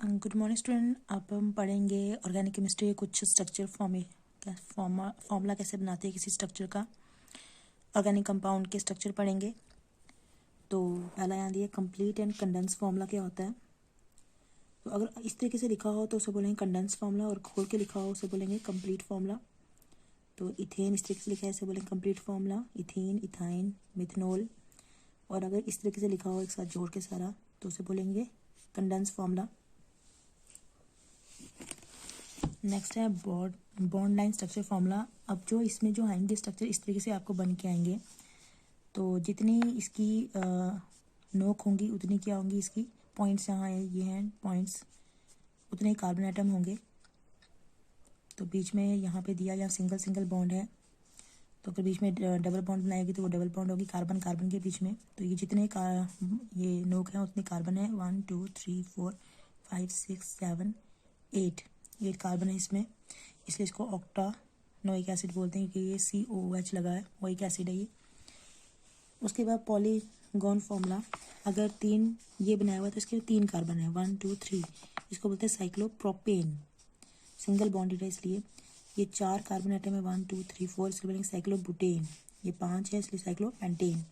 Good morning student. अब हम पढ़ेंगे ऑर्गेनिक केमिस्ट्री के कुछ स्ट्रक्चर फॉर्मूला कैसे बनाते हैं किसी स्ट्रक्चर का। ऑर्गेनिक कंपाउंड के स्ट्रक्चर पढ़ेंगे। तो पहला यहाँ दिया कंप्लीट एंड कंडेंस फार्मूला क्या होता है। तो अगर इस तरीके से लिखा हो तो उसे बोलेंगे कंडेंस फार्मूला, और खोल के लिखा हो उसे बोलेंगे कंप्लीट फार्मूला। तो इथेन इस तरीके से लिखा है, इसे बोलेंगे complete formula, ethane, ethyne, methanol. और अगर इस तरीके से लिखा हो एक साथ जोड़ के सारा तो उसे बोलेंगे कंडेंस फार्मूला। नेक्स्ट है बॉन्ड लाइन स्ट्रक्चर फार्मूला। अब जो इसमें जो आएंगे स्ट्रक्चर इस तरीके से आपको बन के आएंगे। तो जितनी इसकी नोक होंगी उतनी क्या होंगी, इसकी पॉइंट्स यहाँ है, ये हैं पॉइंट्स, उतने कार्बन एटम होंगे। तो बीच में यहाँ पे दिया, यहाँ सिंगल सिंगल बॉन्ड है, तो अगर बीच में डबल बॉन्ड बनाएगी तो वो डबल बॉन्ड होगी कार्बन कार्बन के बीच में। तो ये जितने ये नोक हैं उतने कार्बन है, 1 2 3 4 5 6 7 8 कार्बन है इसमें, इसलिए इसको ऑक्टानोइक एसिड बोलते हैं क्योंकि ये COOH लगा है, ओइक एसिड है ये। उसके बाद पॉलीगॉन फार्मूला, अगर 3 ये बनाया हुआ है तो इसके 3 कार्बन है, 1 2 3, इसको बोलते हैं साइक्लोप्रोपेन, सिंगल बॉन्डेड है इसलिए। ये 4 कार्बन आइटम है, 1 2 3 4, इसके बोलेंगे साइक्लोबुटेन। ये 5 है इसलिए साइक्लोपेंटेन।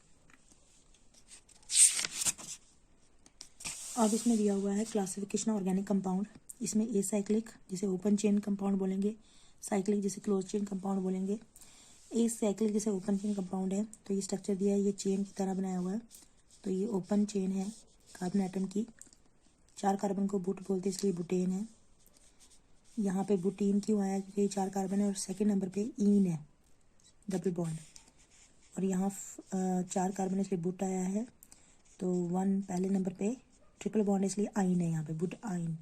अब इसमें दिया हुआ है क्लासिफिकेशन ऑर्गेनिक कंपाउंड। इसमें ए साइक्लिक जिसे ओपन चेन कंपाउंड बोलेंगे, साइक्लिक जिसे क्लोज चेन कंपाउंड बोलेंगे। ए साइक्लिक जैसे ओपन चेन कंपाउंड है तो ये स्ट्रक्चर दिया है, ये चेन की तरह बनाया हुआ है। तो ये ओपन चेन है कार्बन आइटम की, 4 कार्बन को बुट बोलते हैं इसलिए बुटेन है। यहाँ पे बुटीन क्यों आया, क्योंकि 4 कार्बन है और सेकेंड नंबर पे ईन है, डबल बॉन्ड। और यहाँ 4 कार्बन है इसलिए बुट आया है। तो 1 पहले नंबर पे ट्रिपल बॉन्ड है इसलिए आइन है यहाँ पे, बुट आइन।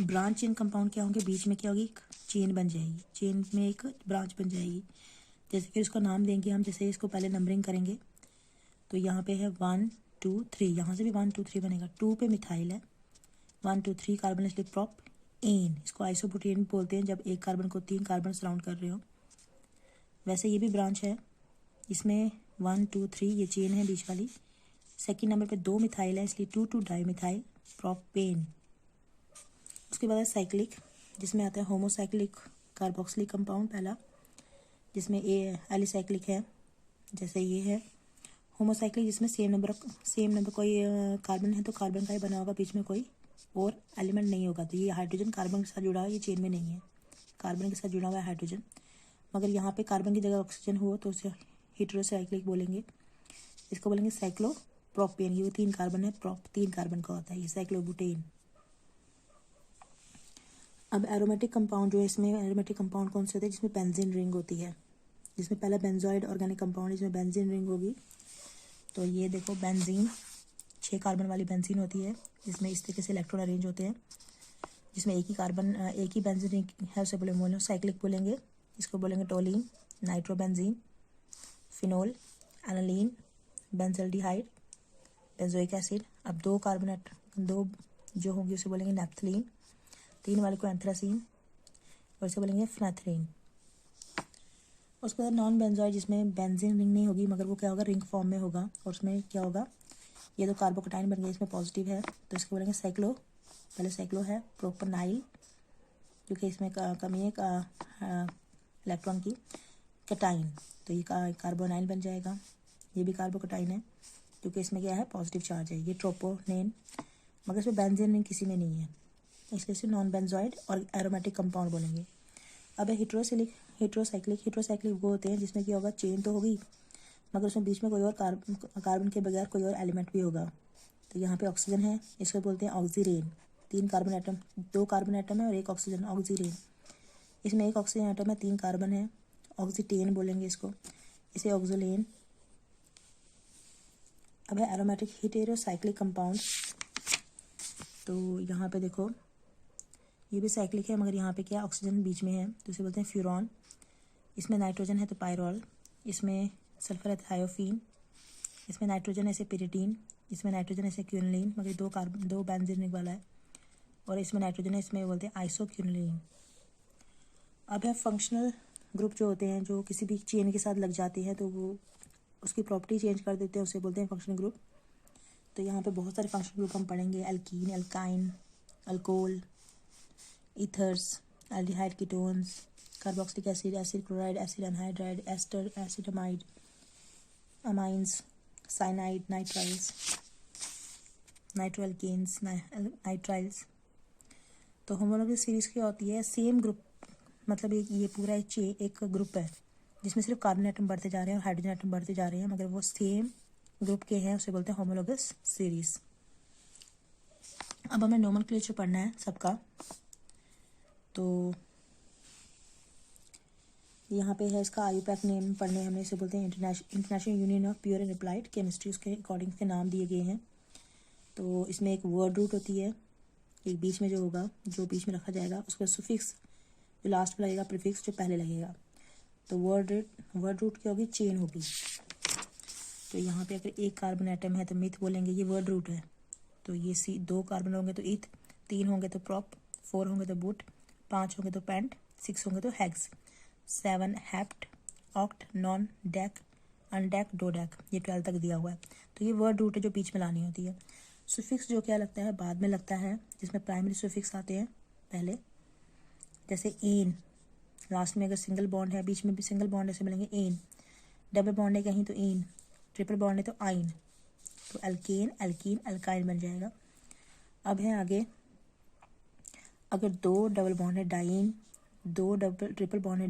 ब्रांच चेन कंपाउंड क्या होंगे, बीच में क्या होगी, चेन बन जाएगी, चेन में एक ब्रांच बन जाएगी। जैसे फिर इसका नाम देंगे हम, जैसे इसको पहले नंबरिंग करेंगे तो यहाँ पे है 1 2 3, यहाँ से भी 1 2 3 बनेगा। 2 पे मिथाइल है, 1 2 3 कार्बन इसलिए प्रॉप एन, इसको आइसोब्यूटेन बोलते हैं जब एक कार्बन को 3 कार्बन सराउंड कर रहे हो। वैसे ये भी ब्रांच है, इसमें 1 2 3 ये चेन है बीच वाली। सेकेंड नंबर पे 2 मिथाइल है इसलिए 2 2 डाई मिथाइल प्रोपेन। उसके बाद है साइक्लिक, जिसमें आता है होमोसाइक्लिक कार्बोक्सिलिक कंपाउंड पहला, जिसमें एलिसाइक्लिक है जैसे ये है। होमोसाइक्लिक जिसमें सेम नंबर कोई कार्बन है तो कार्बन का ही बना होगा, बीच में कोई और एलिमेंट नहीं होगा। तो ये हाइड्रोजन कार्बन के साथ जुड़ा हुआ है, ये चेन में नहीं है, कार्बन के साथ जुड़ा हुआ है हाइड्रोजन। मगर यहाँ पे कार्बन की जगह ऑक्सीजन हो तो उसे हेटेरोसाइक्लिक बोलेंगे, इसको बोलेंगे साइक्लोप्रोपेन। ये 3 कार्बन है, 3 कार्बन का होता है ये साइक्लोबुटेन। अब एरोमेटिक कंपाउंड जो है, इसमें एरोमेटिक कंपाउंड कौन से होते हैं, जिसमें बेंजीन रिंग होती है। जिसमें पहला बेंजोइड ऑर्गेनिक कंपाउंड, इसमें बेंजीन रिंग होगी। तो ये देखो बेंजीन 6 कार्बन वाली बेंजीन होती है, जिसमें इस तरीके से इलेक्ट्रॉन अरेंज होते हैं, जिसमें एक ही बेंजीन रिंग है, उसे बोले मोनोसाइक्लिक बोलेंगे। इसको बोलेंगे toluene, nitrobenzene, phenol, aniline, benzaldehyde, benzoic acid. अब 2 कार्बोनेट 2 जो होंगी उसे बोलेंगे नैप्थलीन, 3 वाले को एंथ्रासीन, और इसे बोलेंगे फिनाथलीन। उसके बाद नॉन बेंजोइड जिसमें बेंजीन रिंग नहीं होगी मगर वो क्या होगा, रिंग फॉर्म में होगा, और उसमें क्या होगा, ये तो कार्बोकटाइन बन गया, इसमें पॉजिटिव है तो इसको बोलेंगे साइक्लो, पहले साइक्लो है प्रोपनाइल क्योंकि इसमें कमी है इलेक्ट्रॉन की, कटाइन, तो ये कार्बोनाइल बन जाएगा। ये भी कार्बोकटाइन है क्योंकि इसमें क्या है, पॉजिटिव चार्ज है। ये ट्रोपोनेन, मगर इसमें बेंजीन रिंग किसी में नहीं है, इसलिए इसे नॉन बेंजोइड और एरोमेटिक कंपाउंड बोलेंगे। अब है हेट्रोसाइक्लिक वो होते हैं जिसमें क्या होगा, चेन तो होगी मगर उसमें बीच में कोई और कार्बन के बगैर कोई और एलिमेंट भी होगा। तो यहाँ पे ऑक्सीजन है, इसको बोलते हैं oxirane. 3 carbon atom, 2 carbon atom है और 1 ऑक्सीजन, ऑक्सीरेन। इसमें 1 ऑक्सीजन आइटम है, 3 कार्बन है, ऑक्सीटेन बोलेंगे इसको, इसे ऑक्सोलेन। अब है एरोमेटिक हेटेरोसाइक्लिक कंपाउंड। तो यहाँ पे देखो ये भी साइक्लिक है मगर यहाँ पे क्या ऑक्सीजन बीच में है तो इसे बोलते हैं फ्यूरॉन। इसमें नाइट्रोजन है तो पायरोल, इसमें सल्फर है थायोफीन, इसमें नाइट्रोजन है पिरिडीन, इसमें नाइट्रोजन है क्यूनलीन, मगर 2 बेंजीन वाला है, और इसमें नाइट्रोजन है, इसमें बोलते हैं आइसोक्यूनलीन। अब है फंक्शनल ग्रुप जो होते हैं, जो किसी भी चेन के साथ लग जाते हैं तो वो उसकी प्रॉपर्टी चेंज कर देते हैं, उसे बोलते हैं फंक्शनल ग्रुप। तो यहाँ पे बहुत सारे फंक्शनल ग्रुप हम पढ़ेंगे, alkene, alkyne, alcohol, ethers, aldehyde, ketones, carboxylic acid, acid chloride, acid anhydride, ester, acid amide, amines, cyanide, nitriles, nitroalkanes, nitriles. तो होमोलॉगस सीरीज क्या होती है, सेम ग्रुप, मतलब ये पूरा एक ग्रुप है जिसमें सिर्फ कार्बन एटम बढ़ते जा रहे हैं और हाइड्रोजन एटम बढ़ते जा रहे हैं, मगर वो सेम ग्रुप के हैं, उसे बोलते हैं होमोलॉगस सीरीज। अब हमें नोमेनक्लेचर पढ़ना है सबका। तो यहाँ पे है इसका IUPAC नेम पढ़ने, हमने इसे बोलते हैं international union of pure and applied chemistry, उसके अकॉर्डिंग इसके नाम दिए गए हैं। तो इसमें एक वर्ड रूट होती है, एक बीच में जो होगा, जो बीच में रखा जाएगा, उसका सुफिक्स जो लास्ट में लगेगा, प्रीफिक्स जो पहले लगेगा। तो वर्ड रूट क्या होगी, चेन होगी। तो यहाँ पे अगर एक कार्बन एटम है तो मिथ बोलेंगे, ये वर्ड रूट है। तो ये 2 कार्बन होंगे तो इथ, 3 होंगे तो प्रॉप, 4 होंगे तो बुट, 5 होंगे तो पेंट, 6 होंगे तो hex, 7 hept, oct, non, deck, अनडेक, डोडेक, ये 12 तक दिया हुआ है। तो ये वर्ड रूट है जो बीच में लानी होती है। सुफिक्स जो क्या लगता है, बाद में लगता है, जिसमें प्राइमरी सुफिक्स आते हैं पहले, जैसे एन, लास्ट में अगर सिंगल बॉन्ड है, बीच में भी सिंगल बॉन्ड ऐसे मिलेंगे एन, डबल बॉन्ड है कहीं तो एन, ट्रिपल बॉन्ड है तो आइन, तो एल्केन, एल्कीन, एल्काइन बन जाएगा। अब है आगे, अगर 2 डबल बॉन्ड है डाइन, 2 ट्रिपल बॉन्ड है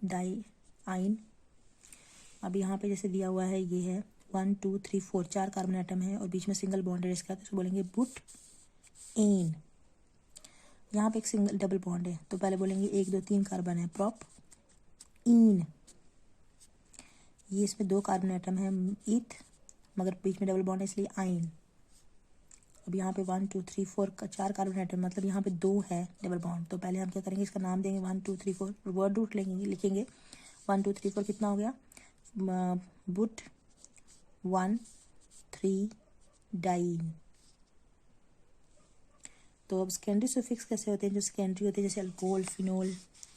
डाई आइन। अब यहाँ पे जैसे दिया हुआ है, ये है 1 2 3 4 4 कार्बन एटम है और बीच में सिंगल बॉन्ड है इसका, तो इसको बोलेंगे बुट एन। यहाँ पे एक सिंगल डबल बॉन्ड है तो पहले बोलेंगे 1 2 3 कार्बन है, प्रॉप इन। ये इसमें 2 कार्बन एटम है, इथ, मगर बीच में डबल बॉन्ड है इसलिए आइन। अब यहाँ पे 1 2 3 4 का 4 कार्बन एटम, मतलब यहाँ पे 2 है डबल बॉन्ड। तो पहले हम क्या करेंगे, इसका नाम देंगे 1 2 3 4, वर्ड रूट लिखेंगे 1 2 3 4, कितना हो गया, बुट 1 3 डाइन। तो अब सेकेंडरी सुफिक्स कैसे होते हैं, जो सेकेंडरी होते हैं जैसे अल्कोहल, फिनोल,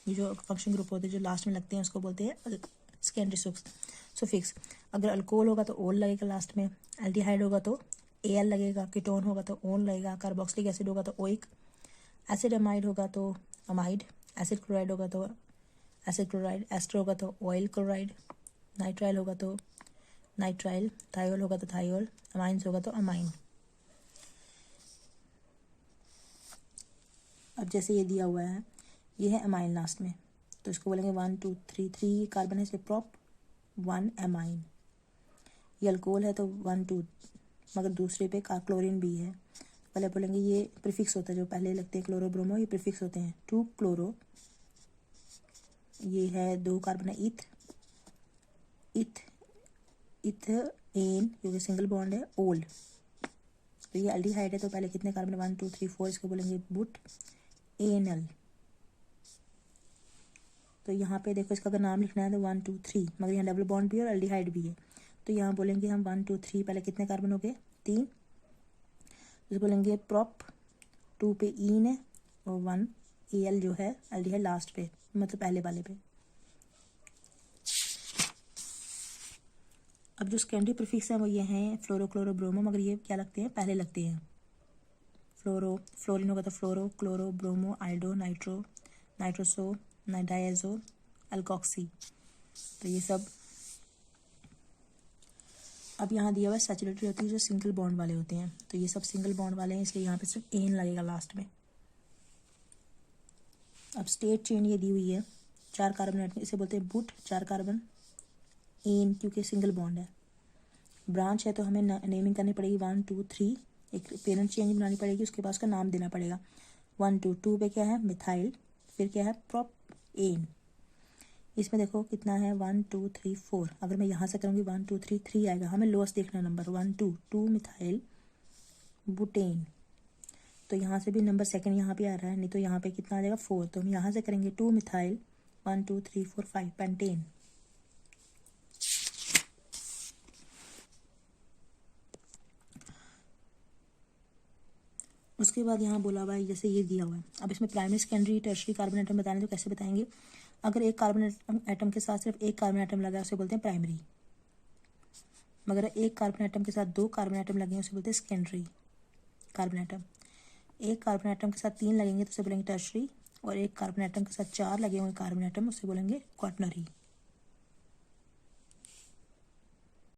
ये जो फंक्शन ग्रुप होते हैं जो लास्ट में लगते हैं उसको बोलते हैं सेकेंडरी सुफिक्स। अगर अल्कोहल होगा तो ओल लगेगा लास्ट में, एल्डिहाइड होगा तो एल लगेगा, कीटोन होगा तो ओन लगेगा, कार्बोक्सिलिक एसिड होगा तो ओइक, एसिड अमाइड होगा तो अमाइड, एसिड क्लोराइड होगा तो एसिड क्लोराइड, एस्टर होगा तो ऑयल क्लोराइड, नाइट्राइल होगा तो नाइट्राइल, थायोल होगा तो थायोल, अमाइंस होगा तो अमाइन। अब जैसे ये दिया हुआ है, ये है अमाइन लास्ट में, तो इसको बोलेंगे 1 2 3 3 कार्बन है इसलिए प्रॉप 1 अमाइन। ये अल्कोहल है तो 1 2, मगर दूसरे पे क्लोरीन भी है, पहले बोलेंगे ये प्रीफिक्स होता है, जो पहले लगते हैं क्लोरो ब्रोमो, ये प्रीफिक्स होते हैं 2 क्लोरो। ये है 2 कार्बन है इथ एन, क्योंकि सिंगल बॉन्ड है, ओल। तो ये एल्डिहाइड है तो पहले कितने कार्बन, 1 2 3 4, इसको बोलेंगे बुट एनल। तो यहाँ पे देखो, इसका अगर नाम लिखना है तो 1 2 3, मगर यहाँ डबल बॉन्ड भी है और एल्डिहाइड भी है, तो यहाँ बोलेंगे हम 1 2 3, पहले कितने कार्बन हो गए, 3, तो बोलेंगे प्रॉप 2 पे ईन है और 1 एल जो है एल्डिहाइड लास्ट पे, मतलब पहले वाले पे। अब जो सेकेंडरी प्रीफिक्स है वो ये हैं फ्लोरो, क्लोरो, ब्रोमो, मगर ये क्या लगते हैं, पहले लगते हैं। फ्लोरीन होगा तो फ्लोरो, chloro, bromo, आइडो, nitro, nitroso, diazo, alkoxy, तो ये सब। अब यहाँ दिया हुआ है सैचुरेटेड होती है जो सिंगल बॉन्ड वाले होते हैं, तो ये सब सिंगल बॉन्ड वाले हैं इसलिए यहाँ पे सिर्फ एन लगेगा लास्ट में। अब स्टेट चेन ये दी हुई है, 4 कार्बन एटम, इसे बोलते हैं बुट, 4 कार्बन एन, क्योंकि सिंगल बॉन्ड है। ब्रांच है तो हमें नेमिंग करनी पड़ेगी 1 2 3, एक पेरेंट चेंज बनानी पड़ेगी, उसके पास का नाम देना पड़ेगा। 1 2 2 पे क्या है, मिथाइल, फिर क्या है, प्रॉप एन। इसमें देखो कितना है, 1 2 3 4, अगर मैं यहाँ से करूँगी 1 2 3 3 आएगा, हमें लोअस्ट देखना नंबर, 1 2 2 मिथाइल बुटेन। तो यहाँ से भी नंबर सेकंड यहाँ पे आ रहा है, नहीं तो यहाँ पे कितना आ जाएगा 4, तो हम यहाँ से करेंगे 2 मिथाइल 1 2 3 4 5 पेंटेन। उसके बाद यहाँ बोला हुआ है, जैसे ये दिया हुआ है, अब इसमें primary, secondary, tertiary carbon atom बताने, तो कैसे बताएंगे, अगर एक कार्बन एटम के साथ सिर्फ एक कार्बन एटम लगा है उसे बोलते हैं प्राइमरी। मगर एक कार्बन आइटम के साथ 2 कार्बन आइटम लगेंगे उसे बोलते हैं सेकेंडरी कार्बन आइटम। एक कार्बन आइटम के साथ 3 लगेंगे तो उसे बोलेंगे टर्शरी, और एक कार्बन आइटम के साथ 4 लगे हुए कार्बन आइटम उसे बोलेंगे क्वाटनरी।